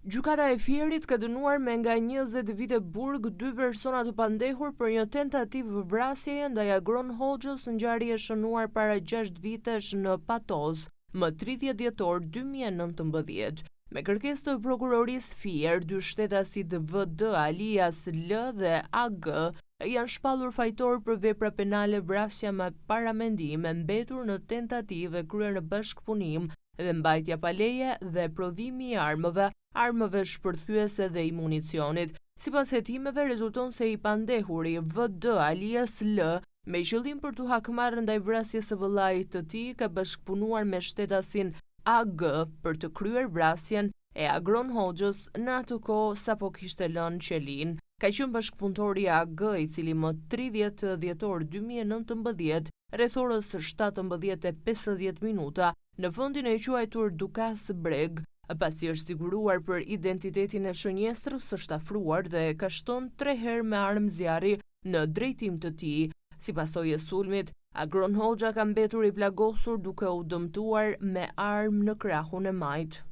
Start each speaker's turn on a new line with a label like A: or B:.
A: Gjykata e Fierit ka dënuar me nga 20 vite burg 2 persona të pandehur për një tentativë vrasjeje ndaj Agron Hoxhës, ngjarje e shënuar para 6 vitesh në Patoz, më 30 dhjetor 2019. Me kërkesë të prokurorisë Fier, dy shtetasit VD alias L dhe AG janë shpallur fajtor për vepra penale vrasja me paramendim e mbetur në tentativë e kryer në bashkëpunim dhe mbajtja pa leje dhe prodhimi i armëve shpërthyese dhe i municionit. Sipas hetimeve, rezulton se i pandehuri VD alias L, me qëllim për t'u hakmarrë ndaj vrasjes së vëllait të tij, ka bashkëpunuar me shtetasin AG për të kryer vrasjen e Agron Hoxhës në atë kohë sapo kishte lënë qelin. Ka qenë bashkëpunëtori i AG, i cili më 30 dhjetor 2019, rreth orës 17:50 minuta, në vendin e quajtur Dukas Breg, pasi është siguruar për identitetin e shënjestrës, është afruar dhe ka shton 3 herë me armë zjarri në drejtim të tij. Si pasojë e sulmit, Agron Hoxha ka mbetur i plagosur duke u dëmtuar me armë në krahun e majt.